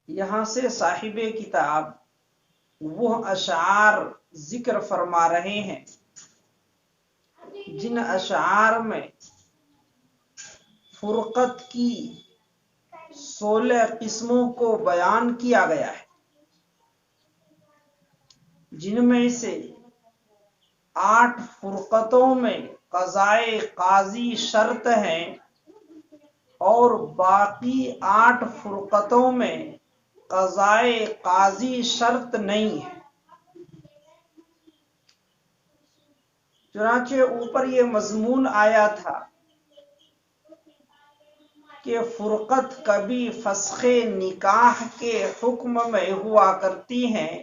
یہاں سے صاحب کتاب وہ اشعار ذکر فرما رہے ہیں جن اشعار میں فرقت کی 16 قسموں کو بیان کیا گیا ہے، جن میں سے 8 فرقتوں میں قضائے قاضی شرط ہے اور باقی 8 فرقتوں میں قضائے قاضی شرط نہیں ہے۔ چنانچہ اوپر یہ مضمون آیا تھا کہ فرقت کبھی فسخ نکاح کے حکم میں ہوا کرتی ہیں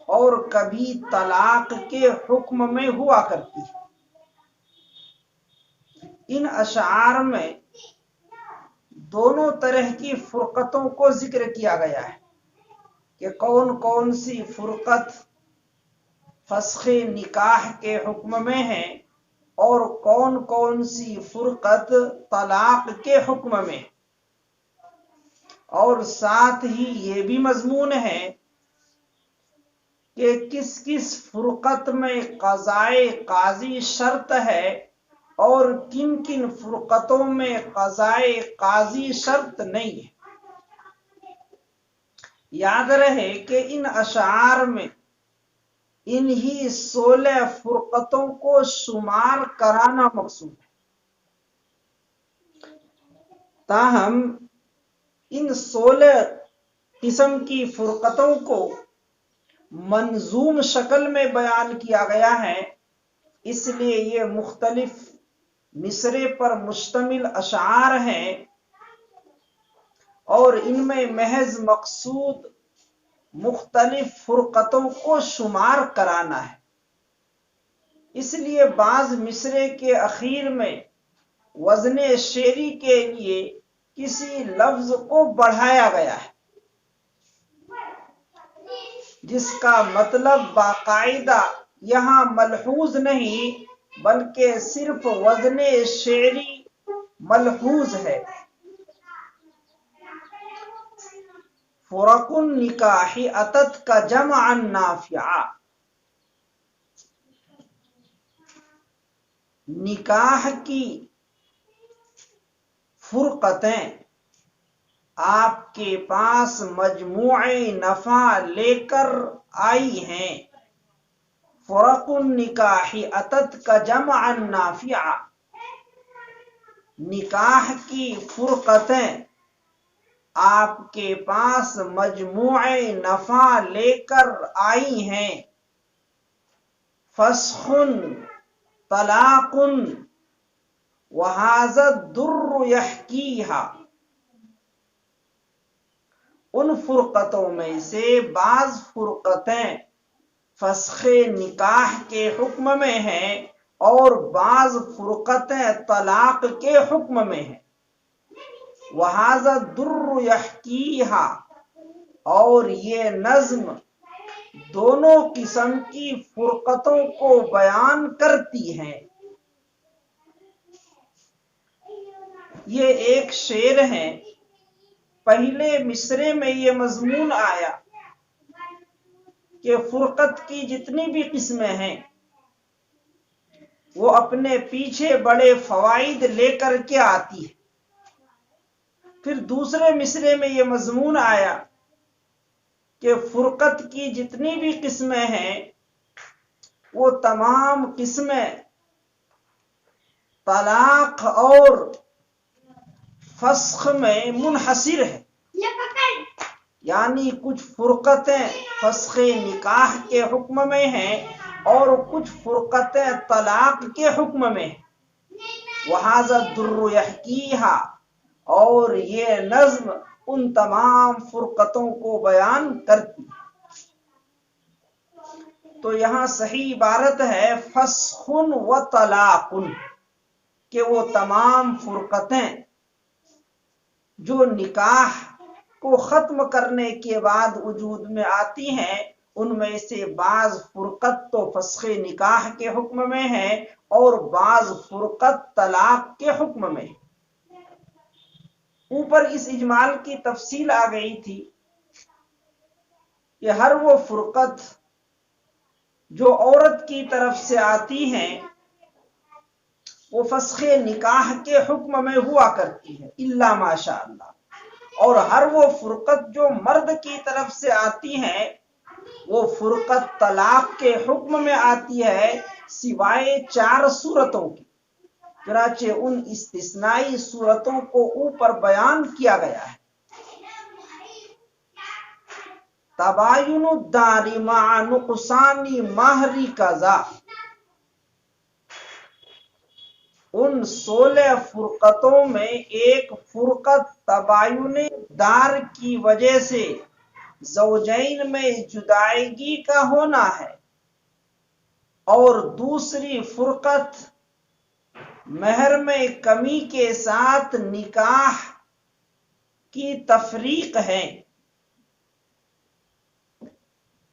اور کبھی طلاق کے حکم میں ہوا کرتی ہے۔ ان اشعار میں دونوں طرح کی فرقتوں کو ذکر کیا گیا ہے کہ کون کون سی فرقت فسخ نکاح کے حکم میں ہے اور کون کون سی فرقت طلاق کے حکم میں، اور ساتھ ہی یہ بھی مضمون ہے کہ کس کس فرقت میں قضائے قاضی شرط ہے اور کن کن فرقتوں میں قضائے قاضی شرط نہیں ہے۔ یاد رہے کہ ان اشعار میں انہی 16 فرقتوں کو شمار کرانا مقصود ہے، تاہم ان 16 قسم کی فرقتوں کو منظوم شکل میں بیان کیا گیا ہے، اس لیے یہ مختلف مصرے پر مشتمل اشعار ہیں اور ان میں محض مقصود مختلف فرقتوں کو شمار کرانا ہے۔ اس لیے بعض مصرے کے اخیر میں وزن شعری کے لیے کسی لفظ کو بڑھایا گیا ہے جس کا مطلب باقاعدہ یہاں ملحوظ نہیں بلکہ صرف وزن شعری ملحوظ ہے۔ فرق النکاح اتت کا جمعا نافعا، نکاح کی فرقتیں آپ کے پاس مجموع نفع لے کر آئی ہیں۔ فرق النکاح اتت کا جمعا نافعا، نکاح کی فرقتیں آپ کے پاس مجموع نفع لے کر آئی ہیں۔ فسخ طلاق وہذا الدر یحکیہا، ان فرقتوں میں سے بعض فرقتیں فسخ نکاح کے حکم میں ہیں اور بعض فرقتیں طلاق کے حکم میں ہیں۔ وہذا الدر یحکیہا، اور یہ نظم دونوں قسم کی فرقتوں کو بیان کرتی ہیں۔ یہ ایک شعر ہے، پہلے مصرے میں یہ مضمون آیا کہ فرقت کی جتنی بھی قسمیں ہیں وہ اپنے پیچھے بڑے فوائد لے کر کے آتی ہے۔ پھر دوسرے مصرے میں یہ مضمون آیا کہ فرقت کی جتنی بھی قسمیں ہیں وہ تمام قسمیں طلاق اور فسخ میں منحصر ہے، یعنی کچھ فرقتیں فسخ نکاح کے حکم میں ہیں اور کچھ فرقتیں طلاق کے حکم میں ہیں۔ وہذا الدر یحکیہا، اور یہ نظم ان تمام فرقتوں کو بیان کرتی ہے۔ تو یہاں صحیح عبارت ہے فسخ و طلاق، کہ وہ تمام فرقتیں جو نکاح کو ختم کرنے کے بعد وجود میں آتی ہیں، ان میں سے بعض فرقت تو فسخ نکاح کے حکم میں ہے اور بعض فرقت طلاق کے حکم میں ہے۔ اوپر اس اجمال کی تفصیل آ گئی تھی کہ ہر وہ فرقت جو عورت کی طرف سے آتی ہیں وہ فسخ نکاح کے حکم میں ہوا کرتی ہے الا ماشاء اللہ، اور ہر وہ فرقت جو مرد کی طرف سے آتی ہیں وہ فرقت طلاق کے حکم میں آتی ہے سوائے 4 صورتوں کی۔ چنانچہ ان استثنائی صورتوں کو اوپر بیان کیا گیا ہے۔ تباین الدار مع نقصان مہر قضا، ان 16 فرقتوں میں ایک فرقت تباین دار کی وجہ سے زوجین میں جدائیگی کا ہونا ہے، اور دوسری فرقت مہر میں کمی کے ساتھ نکاح کی تفریق ہے۔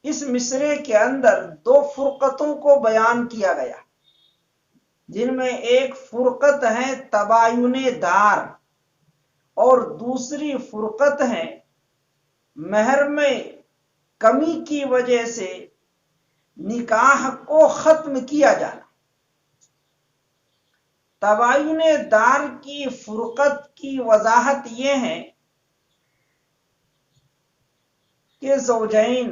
اس مصرعے کے اندر 2 فرقتوں کو بیان کیا گیا، جن میں ایک فرقت ہے تباین دار اور دوسری فرقت ہے مہر میں کمی کی وجہ سے نکاح کو ختم کیا جانا۔ تباین دار کی فرقت کی وضاحت یہ ہے کہ زوجین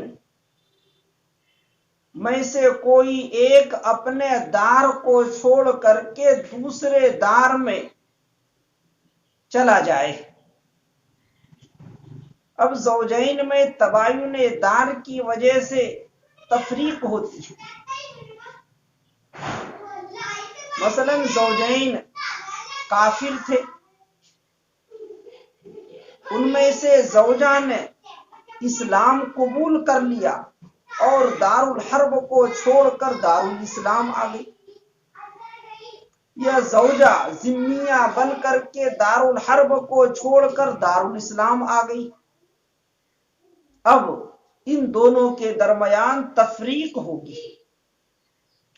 میں سے کوئی ایک اپنے دار کو چھوڑ کر کے دوسرے دار میں چلا جائے۔ اب زوجین میں تباین دار کی وجہ سے تفریق ہوتی ہے۔ مثلا زوجین کافر تھے، ان میں سے زوجہ نے اسلام قبول کر لیا اور دارالحرب کو چھوڑ کر دارالاسلام آ گئی، یا زوجہ ذمیہ بن کر کے دارالحرب کو چھوڑ کر دارالاسلام آ گئی۔ اب ان دونوں کے درمیان تفریق ہوگی،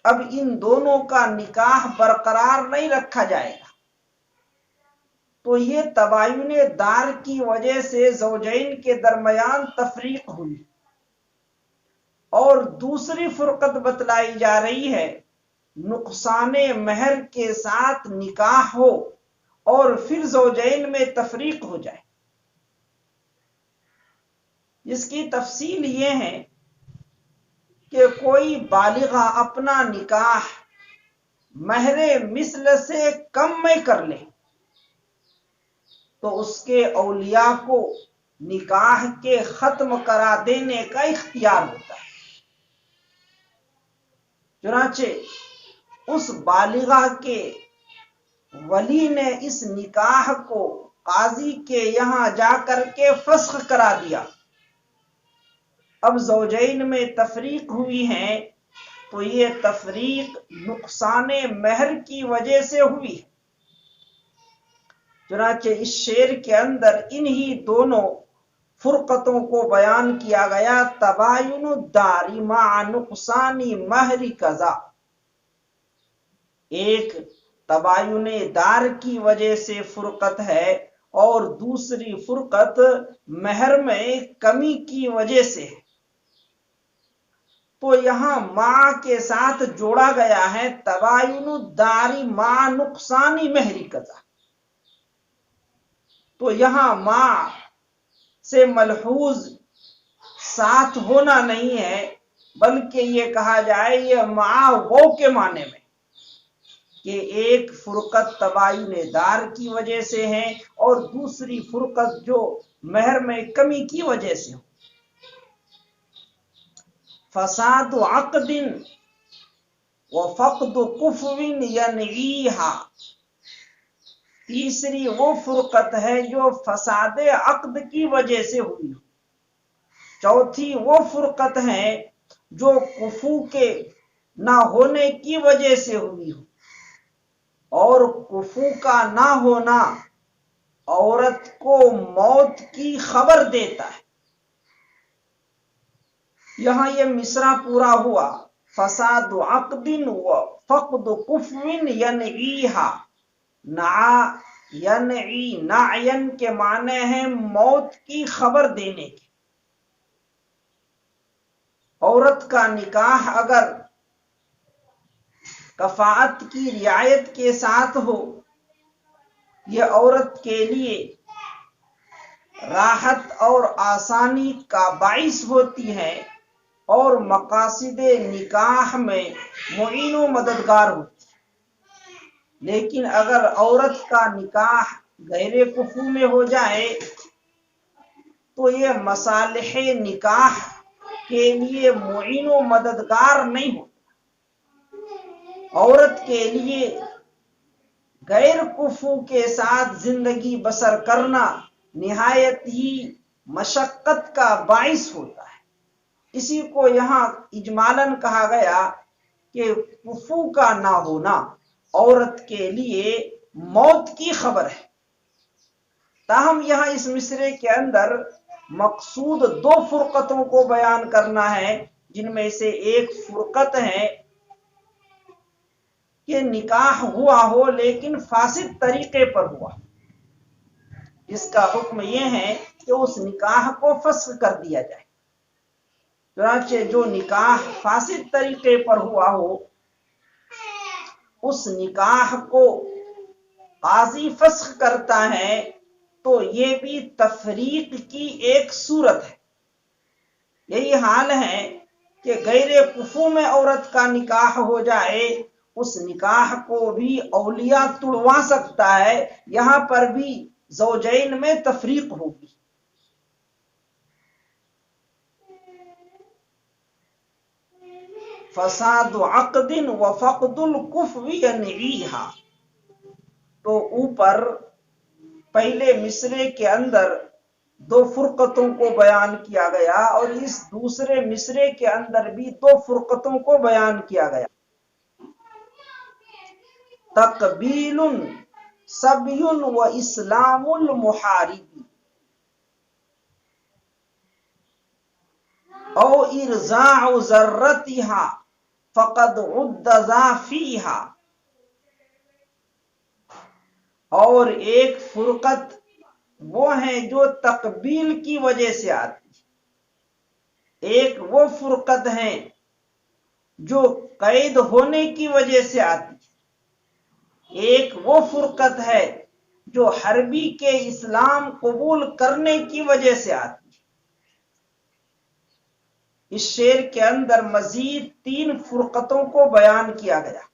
اب ان دونوں کا نکاح برقرار نہیں رکھا جائے گا۔ تو یہ تباین دار کی وجہ سے زوجین کے درمیان تفریق ہوئی، اور دوسری فرقت بتلائی جا رہی ہے نقصان مہر کے ساتھ نکاح ہو اور پھر زوجین میں تفریق ہو جائے۔ جس کی تفصیل یہ ہے کہ کوئی بالغہ اپنا نکاح مہر مثل سے کم میں کر لے تو اس کے اولیاء کو نکاح کے ختم کرا دینے کا اختیار ہوتا ہے۔ چنانچہ اس بالغہ کے ولی نے اس نکاح کو قاضی کے یہاں جا کر کے فسخ کرا دیا۔ اب زوجین میں تفریق ہوئی ہے تو یہ تفریق نقصان مہر کی وجہ سے ہوئی ہے۔ چنانچہ اس شعر کے اندر انہی دونوں فرقتوں کو بیان کیا گیا، تباین الدار مع نقصان مہر قضا، ایک تباین دار کی وجہ سے فرقت ہے اور دوسری فرقت مہر میں کمی کی وجہ سے ہے۔ تو یہاں مع کے ساتھ جوڑا گیا ہے تباین الدار مع نقصان مہر قضا، تو یہاں مع سے ملحوظ ساتھ ہونا نہیں ہے، بلکہ یہ کہا جائے یہ مع وہ کے معنی میں کہ ایک فرقت تباین دار کی وجہ سے ہے اور دوسری فرقت جو مہر میں کمی کی وجہ سے ہو۔ فساد عقد وفقد کفو ینعیہا، تیسری وہ فرقت ہے جو فساد عقد کی وجہ سے ہوئی۔ چوتھی وہ فرقت ہے جو کفو کے نہ ہونے کی وجہ سے ہوئی ہو، اور کفو کا نہ ہونا عورت کو موت کی خبر دیتا ہے۔ یہاں یہ مصرع پورا ہوا، فساد عقد و فقد کفو ینعیہا، نعا ینعی نعین کے معنی ہیں موت کی خبر دینے کے۔ عورت کا نکاح اگر کفاءت کی رعایت کے ساتھ ہو، یہ عورت کے لیے راحت اور آسانی کا باعث ہوتی ہے اور مقاصد نکاح میں معین و مددگار ہوتی ہے۔ لیکن اگر عورت کا نکاح غیر کفو میں ہو جائے تو یہ مصالح نکاح کے لیے معین و مددگار نہیں ہوتا۔ عورت کے لیے غیر کفو کے ساتھ زندگی بسر کرنا نہایت ہی مشقت کا باعث ہوتا ہے۔ اسی کو یہاں اجمالاً کہا گیا کہ کفو کا نہ ہونا عورت کے لیے موت کی خبر ہے۔ تاہم یہاں اس مصرعے کے اندر مقصود دو فرقتوں کو بیان کرنا ہے، جن میں سے ایک فرقت ہے کہ نکاح ہوا ہو لیکن فاسد طریقے پر ہوا، جس کا حکم یہ ہے کہ اس نکاح کو فسخ کر دیا جائے۔ چنانچہ جو نکاح فاسد طریقے پر ہوا ہو اس نکاح کو قاضی فسخ کرتا ہے تو یہ بھی تفریق کی ایک صورت ہے۔ یہی حال ہے کہ غیر کفو میں عورت کا نکاح ہو جائے، اس نکاح کو بھی اولیاء توڑوا سکتا ہے، یہاں پر بھی زوجین میں تفریق ہوگی۔ فساد عقد و فقد الکفو ینعیہا، تو اوپر پہلے مصرعے کے اندر دو فرقتوں کو بیان کیا گیا اور اس دوسرے مصرعے کے اندر بھی دو فرقتوں کو بیان کیا گیا۔ تقبیل سبی و اسلام المحارب او ارضاع ذرتها فقد عد ذا فیہا، اور ایک فرقت وہ ہیں جو تقبیل کی وجہ سے آتی، ایک وہ فرقت ہیں جو قید ہونے کی وجہ سے آتی، ایک وہ فرقت ہے جو حربی کے اسلام قبول کرنے کی وجہ سے آتی۔ اس شعر کے اندر مزید تین فرقتوں کو بیان کیا گیا۔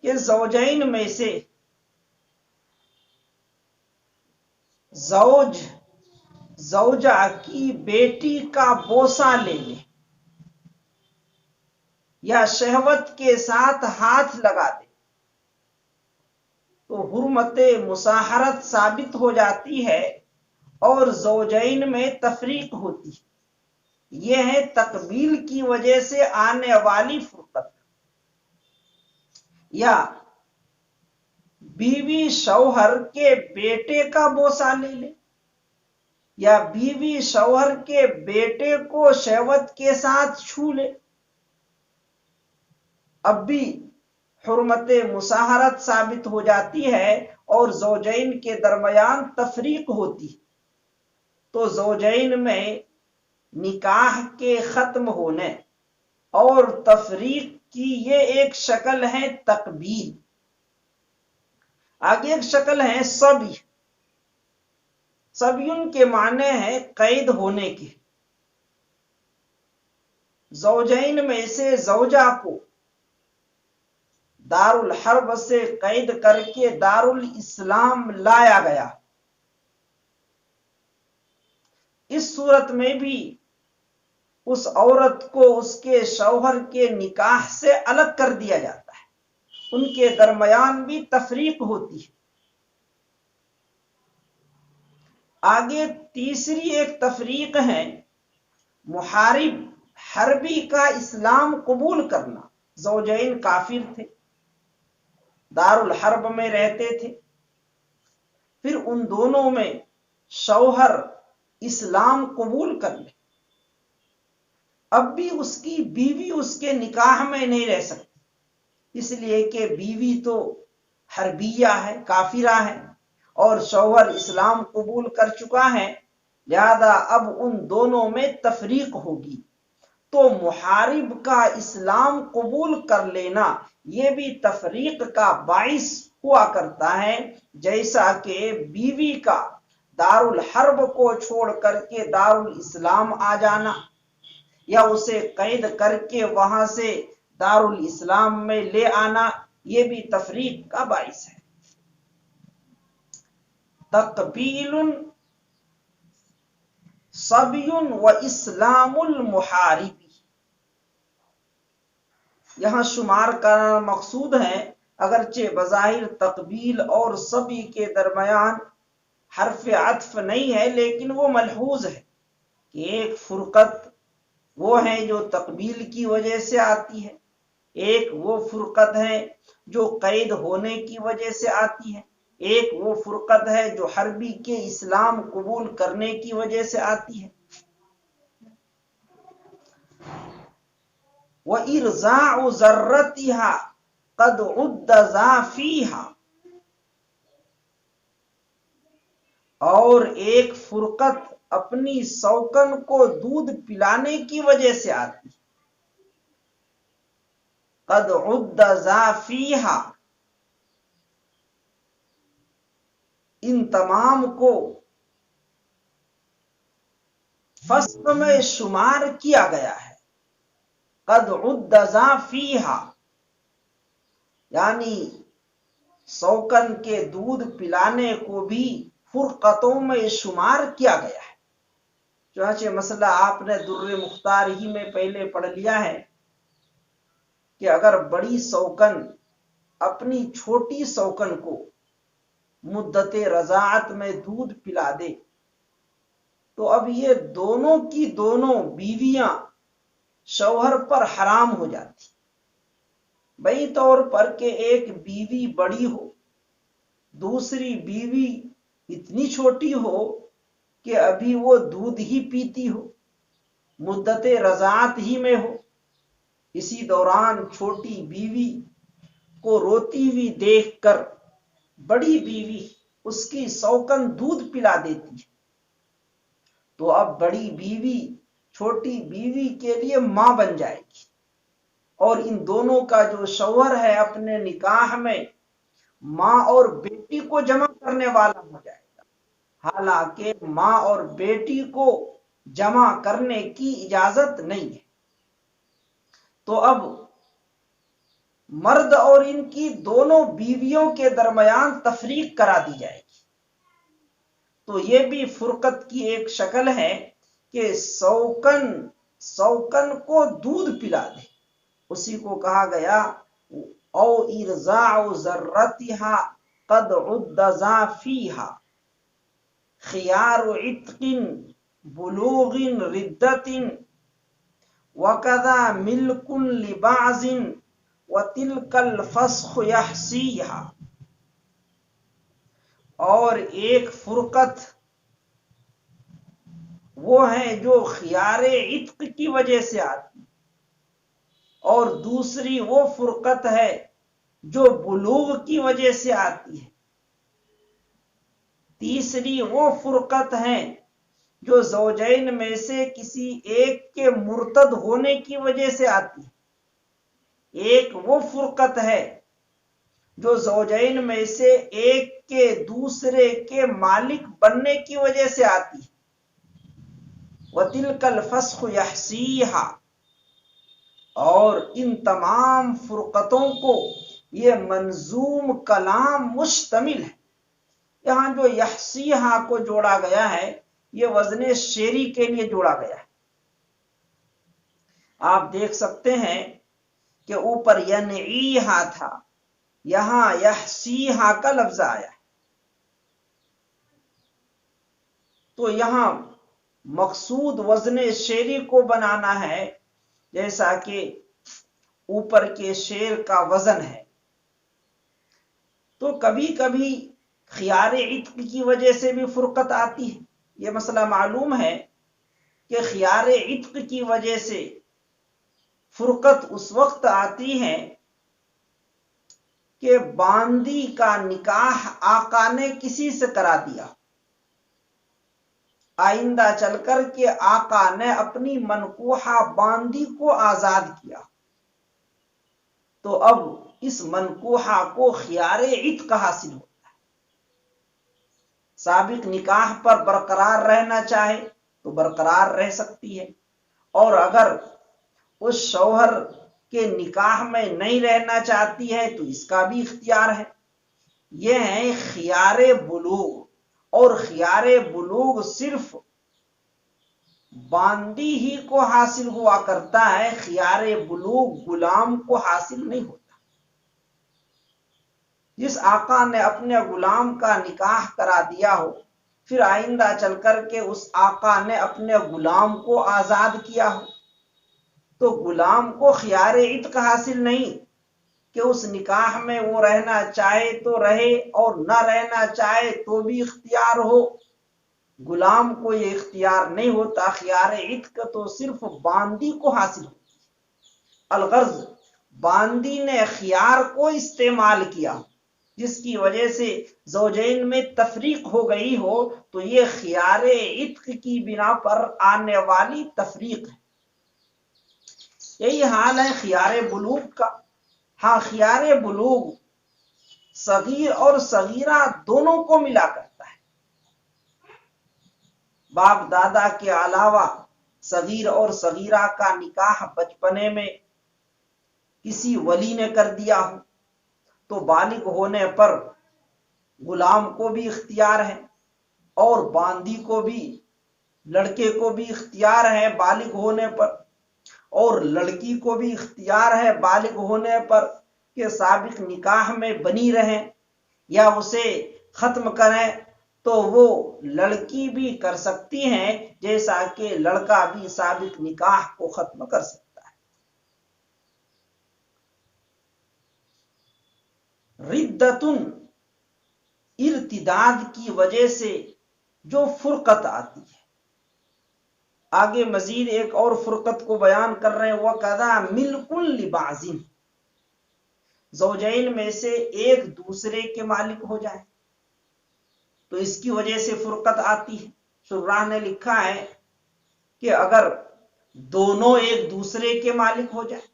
کہ زوجین میں سے زوج زوجہ کی بیٹی کا بوسہ لے لے یا شہوت کے ساتھ ہاتھ لگا دے تو حرمت مصاہرت ثابت ہو جاتی ہے اور زوجین میں تفریق ہوتی ہے۔ یہ ہے تقبیل کی وجہ سے آنے والی فرقت۔ یا بیوی شوہر کے بیٹے کا بوسہ لے لے یا بیوی شوہر کے بیٹے کو شہوت کے ساتھ چھو لے، اب بھی حرمت مصاہرت ثابت ہو جاتی ہے اور زوجین کے درمیان تفریق ہوتی۔ تو زوجین میں نکاح کے ختم ہونے اور تفریق کی یہ ایک شکل ہے تقبیل۔ آگے ایک شکل ہے سبی۔ سبیون کے معنی ہے قید ہونے کے۔ زوجین میں سے زوجہ کو دار الحرب سے قید کر کے دار الاسلام لایا گیا، اس صورت میں بھی اس عورت کو اس کے شوہر کے نکاح سے الگ کر دیا جاتا ہے، ان کے درمیان بھی تفریق ہوتی ہے۔ آگے تیسری ایک تفریق ہے محارب حربی کا اسلام قبول کرنا۔ زوجین کافر تھے، دار الحرب میں رہتے تھے، پھر ان دونوں میں شوہر اسلام قبول کر لے، اب بھی اس کی بیوی اس کے نکاح میں نہیں رہ سکتی، اس لیے کہ بیوی تو حربیہ ہے، کافرہ ہے، اور شوہر اسلام قبول کر چکا ہے، لہذا اب ان دونوں میں تفریق ہوگی۔ تو محارب کا اسلام قبول کر لینا یہ بھی تفریق کا باعث ہوا کرتا ہے، جیسا کہ بیوی کا دارالحرب کو چھوڑ کر کے دارالاسلام آ جانا، یا اسے قید کر کے وہاں سے دارالاسلام میں لے آنا، یہ بھی تفریق کا باعث ہے۔ تقبیل صبی و اسلام المحارب، یہاں شمار کرنا مقصود ہے، اگرچہ بظاہر تقبیل اور صبی کے درمیان حرف عطف نہیں ہے، لیکن وہ ملحوظ ہے کہ ایک فرقت وہ ہے جو تقبیل کی وجہ سے آتی ہے، ایک وہ فرقت ہے جو قید ہونے کی وجہ سے آتی ہے، ایک وہ فرقت ہے جو حربی کے اسلام قبول کرنے کی وجہ سے آتی ہے۔ وَإِرْزَاعُ ذَرَّتِهَا قَدْ عُدَّ ذَا فِيهَا، اور ایک فرقت اپنی سوکن کو دودھ پلانے کی وجہ سے آتی ہے۔ قَدْ عُدَّ ذَا فِيهَا، ان تمام کو فسق میں شمار کیا گیا ہے۔ قد عد ذا فیہا، یعنی سوکن کے دودھ پلانے کو بھی فرقتوں میں شمار کیا گیا ہے۔ چنانچہ مسئلہ آپ نے در مختار ہی میں پہلے پڑھ لیا ہے کہ اگر بڑی سوکن اپنی چھوٹی سوکن کو مدت رضاعت میں دودھ پلا دے تو اب یہ دونوں کی دونوں بیویاں شوہر پر حرام ہو جاتی، بئی طور پر کہ ایک بیوی بڑی ہو، دوسری بیوی اتنی چھوٹی ہو کہ ابھی وہ دودھ ہی پیتی ہو، مدت رضاعت ہی میں ہو، اسی دوران چھوٹی بیوی کو روتی ہوئی دیکھ کر بڑی بیوی اس کی سوکن دودھ پلا دیتی ہے، تو اب بڑی بیوی چھوٹی بیوی کے لیے ماں بن جائے گی، اور ان دونوں کا جو شوہر ہے اپنے نکاح میں ماں اور بیٹی کو جمع کرنے والا ہو جائے گا، حالانکہ ماں اور بیٹی کو جمع کرنے کی اجازت نہیں ہے۔ تو اب مرد اور ان کی دونوں بیویوں کے درمیان تفریق کرا دی جائے گی۔ تو یہ بھی فرقت کی ایک شکل ہے کہ سوکن کو دودھ پلا دے، اسی کو کہا گیا او ارزاع ذرتها قد عد ذا فیہا، خیار عتق بلوغ ردت وکذا ملک لبعض وتلک الفسخ یحصیہا، اور ایک فرقت وہ ہیں جو خیار عتق کی وجہ سے آتی، اور دوسری وہ فرقت ہے جو بلوغ کی وجہ سے آتی ہے، تیسری وہ فرقت ہے جو زوجین میں سے کسی ایک کے مرتد ہونے کی وجہ سے آتی ہے، ایک وہ فرقت ہے جو زوجین میں سے ایک کے دوسرے کے مالک بننے کی وجہ سے آتی ہے، وَتِلْكَ الْفَسْخُ يَحْصِيهَا، اور ان تمام فرقتوں کو یہ منظوم کلام مشتمل ہے۔ یہاں جو یحصیہا کو جوڑا گیا ہے یہ وزن شعری کے لیے جوڑا گیا ہے، آپ دیکھ سکتے ہیں کہ اوپر ینعیہا تھا، یہاں یحصیہا کا لفظ آیا ہے، تو یہاں مقصود وزن شعری کو بنانا ہے جیسا کہ اوپر کے شعر کا وزن ہے۔ تو کبھی کبھی خیار عتق کی وجہ سے بھی فرقت آتی ہے، یہ مسئلہ معلوم ہے کہ خیار عتق کی وجہ سے فرقت اس وقت آتی ہے کہ باندی کا نکاح آقا نے کسی سے کرا دیا، آئندہ چل کر کے آقا نے اپنی منکوحہ باندی کو آزاد کیا، تو اب اس منکوحہ کو خیار عتق حاصل ہوتا ہے۔ سابق نکاح پر برقرار رہنا چاہے تو برقرار رہ سکتی ہے، اور اگر اس شوہر کے نکاح میں نہیں رہنا چاہتی ہے تو اس کا بھی اختیار ہے۔ یہ ہے خیار بلوغ، اور خیار بلوغ صرف باندی ہی کو حاصل ہوا کرتا ہے، خیار بلوغ غلام کو حاصل نہیں ہوتا۔ جس آقا نے اپنے غلام کا نکاح کرا دیا ہو، پھر آئندہ چل کر کے اس آقا نے اپنے غلام کو آزاد کیا ہو، تو غلام کو خیار عتق حاصل نہیں کہ اس نکاح میں وہ رہنا چاہے تو رہے اور نہ رہنا چاہے تو بھی اختیار ہو۔ غلام کو یہ اختیار نہیں ہوتا، خیار عتق تو صرف باندی کو حاصل ہوتی ہے۔ الغرض باندی نے خیار کو استعمال کیا، جس کی وجہ سے زوجین میں تفریق ہو گئی ہو، تو یہ خیار عتق کی بنا پر آنے والی تفریق ہے۔ یہی حال ہے خیار بلوغ کا۔ ہاں، خیار بلوغ صغیر اور صغیرہ دونوں کو ملا کرتا ہے۔ باپ دادا کے علاوہ صغیر اور صغیرہ کا نکاح بچپنے میں کسی ولی نے کر دیا ہو تو بالغ ہونے پر غلام کو بھی اختیار ہے، اور باندی کو بھی، لڑکے کو بھی اختیار ہے بالغ ہونے پر، اور لڑکی کو بھی اختیار ہے بالغ ہونے پر کہ سابق نکاح میں بنی رہیں یا اسے ختم کریں، تو وہ لڑکی بھی کر سکتی ہیں جیسا کہ لڑکا بھی سابق نکاح کو ختم کر سکتا ہے۔ ردتن، ارتداد کی وجہ سے جو فرقت آتی ہے۔ آگے مزید ایک اور فرقت کو بیان کر رہے ہیں، وَكَذَا مِلْكٌ لِبَعْضٍ، زوجین میں سے ایک دوسرے کے مالک ہو جائے تو اس کی وجہ سے فرقت آتی ہے۔ شراح نے لکھا ہے کہ اگر دونوں ایک دوسرے کے مالک ہو جائے،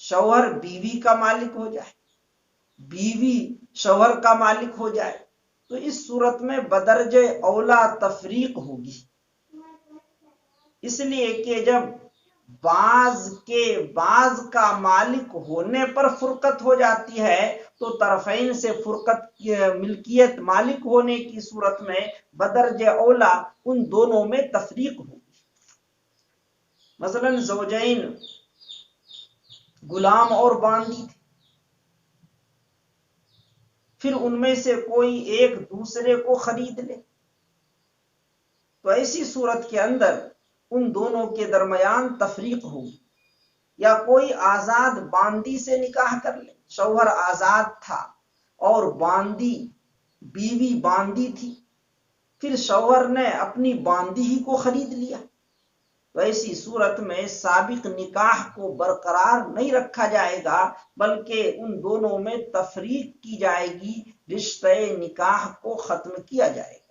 شوہر بیوی کا مالک ہو جائے، بیوی شوہر کا مالک ہو جائے، تو اس صورت میں بدرجہ اولا تفریق ہوگی، اس لیے کہ جب بعض کا مالک ہونے پر فرقت ہو جاتی ہے تو طرفین سے فرقت ملکیت مالک ہونے کی صورت میں بدرجہ اولا ان دونوں میں تفریق ہوگی۔ مثلا زوجین غلام اور باندی تھے، پھر ان میں سے کوئی ایک دوسرے کو خرید لے، تو ایسی صورت کے اندر ان دونوں کے درمیان تفریق ہوگی۔ یا کوئی آزاد باندی سے نکاح کر لے، شوہر آزاد تھا اور بیوی باندی تھی، پھر شوہر نے اپنی باندی ہی کو خرید لیا، تو ایسی صورت میں سابق نکاح کو برقرار نہیں رکھا جائے گا، بلکہ ان دونوں میں تفریق کی جائے گی، رشتہ نکاح کو ختم کیا جائے گا۔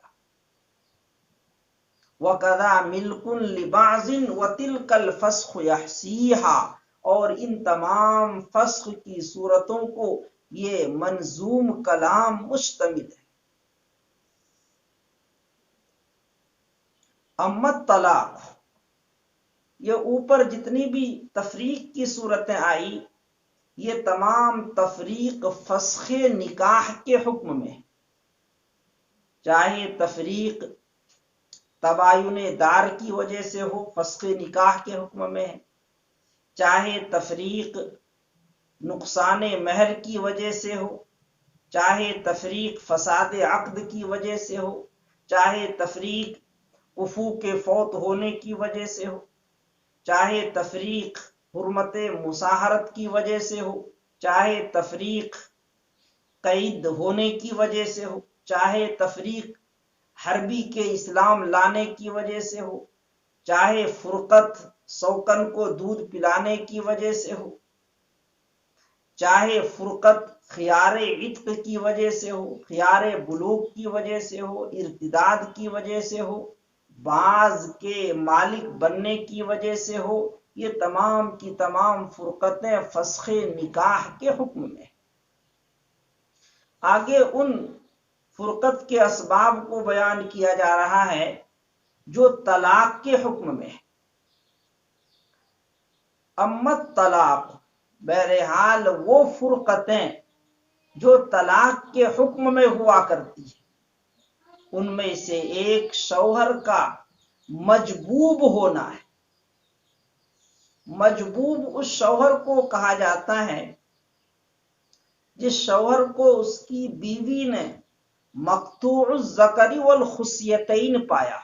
وَكَذَا مِلْكٌ لِبَعْضٍ وَتِلْكَ الْفَسْخُ يَحْصِيهَا، اور ان تمام فسخ کی صورتوں کو یہ منظوم کلام مشتمل ہے۔ امت طلاق، یہ اوپر جتنی بھی تفریق کی صورتیں آئی، یہ تمام تفریق فسخ نکاح کے حکم میں ہے، چاہے تفریق تباین دار کی وجہ سے ہو، فسخ نکاح کے حکم میں ہے، چاہے تفریق نقصان مہر کی وجہ سے ہو، چاہے تفریق فساد عقد کی وجہ سے ہو، چاہے تفریق وفوق فوت ہونے کی وجہ سے ہو، چاہے تفریق حرمت مساہرت کی وجہ سے ہو، چاہے تفریق قید ہونے کی وجہ سے ہو، چاہے تفریق حربی کے اسلام لانے کی وجہ سے ہو، چاہے فرقت سوکن کو دودھ پلانے کی وجہ سے ہو، چاہے فرقت خیار عتق کی وجہ سے ہو، خیار بلوغ کی وجہ سے ہو، ارتداد کی وجہ سے ہو، بعض کے مالک بننے کی وجہ سے ہو، یہ تمام کی تمام فرقتیں فسخ نکاح کے حکم میں۔ آگے ان فرقت کے اسباب کو بیان کیا جا رہا ہے جو طلاق کے حکم میں ہے۔ امت طلاق، بہرحال وہ فرقتیں جو طلاق کے حکم میں ہوا کرتی ہیں، ان میں سے ایک شوہر کا مجبوب ہونا ہے۔ مجبوب اس شوہر کو کہا جاتا ہے جس شوہر کو اس کی بیوی نے مقطوع الذکر والخصیتین پایا،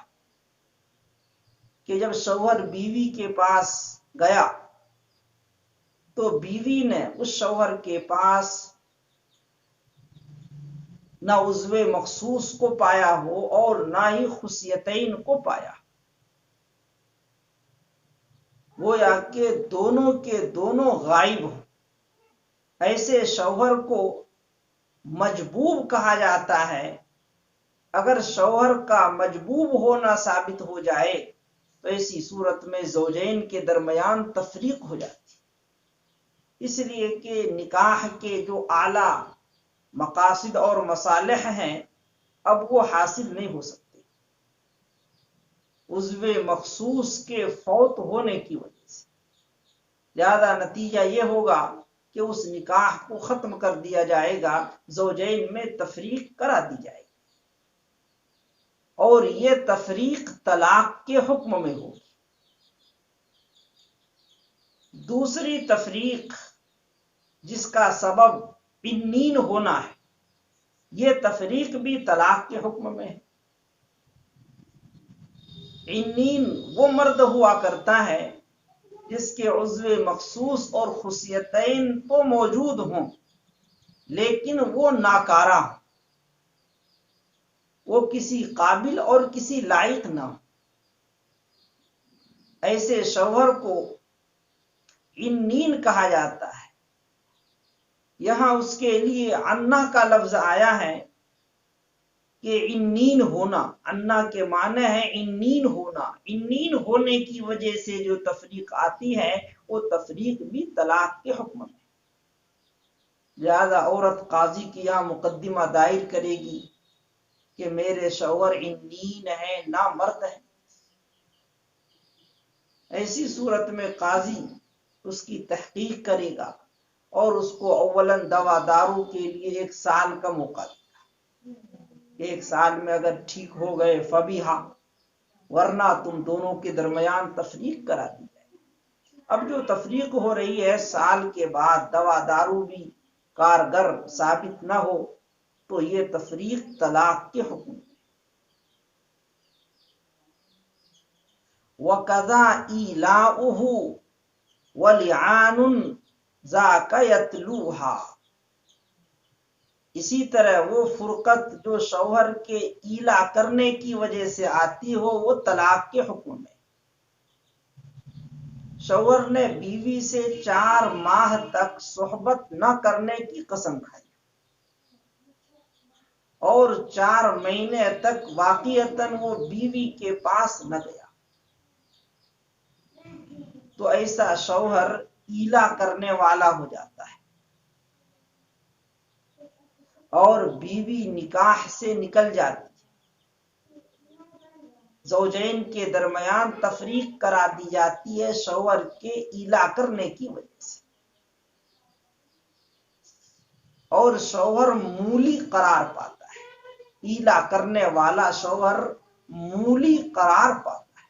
کہ جب شوہر بیوی کے پاس گیا تو بیوی نے اس شوہر کے پاس نہ عضو مخصوص کو پایا ہو اور نہ ہی خصیتین کو پایا، گویا کہ دونوں کے دونوں غائب ہوں۔ ایسے شوہر کو مجبوب کہا جاتا ہے۔ اگر شوہر کا مجبوب ہونا ثابت ہو جائے تو ایسی صورت میں زوجین کے درمیان تفریق ہو جاتی، اس لیے کہ نکاح کے جو اعلیٰ مقاصد اور مصالح ہیں اب وہ حاصل نہیں ہو سکتے عضو مخصوص کے فوت ہونے کی وجہ سے۔ لہذا نتیجہ یہ ہوگا کہ اس نکاح کو ختم کر دیا جائے گا، زوجین میں تفریق کرا دی جائے گی، اور یہ تفریق طلاق کے حکم میں ہوگی۔ دوسری تفریق جس کا سبب عنین ہونا ہے، یہ تفریق بھی طلاق کے حکم میں ہے۔ عنین وہ مرد ہوا کرتا ہے جس کے عضو مخصوص اور خصیتین تو موجود ہوں لیکن وہ ناکارہ ہوں، وہ کسی قابل اور کسی لائق نہ ہو۔ ایسے شوہر کو عنین کہا جاتا ہے۔ یہاں اس کے لیے انا کا لفظ آیا ہے کہ عنین ہونا، انا کے معنی ہے عنین ہونا۔ عنین ہونے کی وجہ سے جو تفریق آتی ہے وہ تفریق بھی طلاق کے حکم میں۔ لہذا عورت قاضی کی یہاں مقدمہ دائر کرے گی کہ میرے شوہر عنین ہے، نامرد ہے۔ ایسی صورت میں قاضی اس کی تحقیق کرے گا اور اس کو اولاً دوا دارو کے لیے 1 سال کا موقع دے گا۔ 1 سال میں اگر ٹھیک ہو گئے فبیہا، ورنہ تم دونوں کے درمیان تفریق کرا دی جائے۔ اب جو تفریق ہو رہی ہے، سال کے بعد دوا دارو بھی کارگر ثابت نہ ہو تو یہ تفریق طلاق کے حکم ہے۔ وَقَضَى إِيلَاؤُهُ وَلِعَانٌ ذَاكَ يَتْلُوهَا، اسی طرح وہ فرقت جو شوہر کے ایلا کرنے کی وجہ سے آتی ہو وہ طلاق کے حکم میں۔ شوہر نے بیوی سے 4 ماہ تک صحبت نہ کرنے کی قسم کھائی اور 4 مہینے تک واقعتاً وہ بیوی کے پاس نہ گیا، تو ایسا شوہر ایلا کرنے والا ہو جاتا ہے اور بیوی نکاح سے نکل جاتی ہے۔ زوجین کے درمیان تفریق کرا دی جاتی ہے شوہر کے ایلا کرنے کی وجہ سے، اور شوہر مولی قرار پاتا ہے۔ ایلا کرنے والا شوہر مولی قرار پاتا ہے۔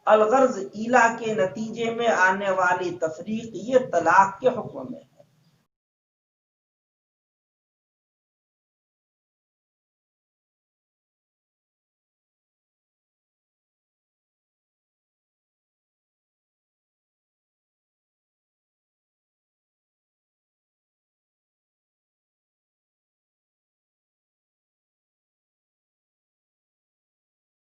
الغرض ایلا کے نتیجے میں آنے والی تفریق یہ طلاق کے حکم میں ہے۔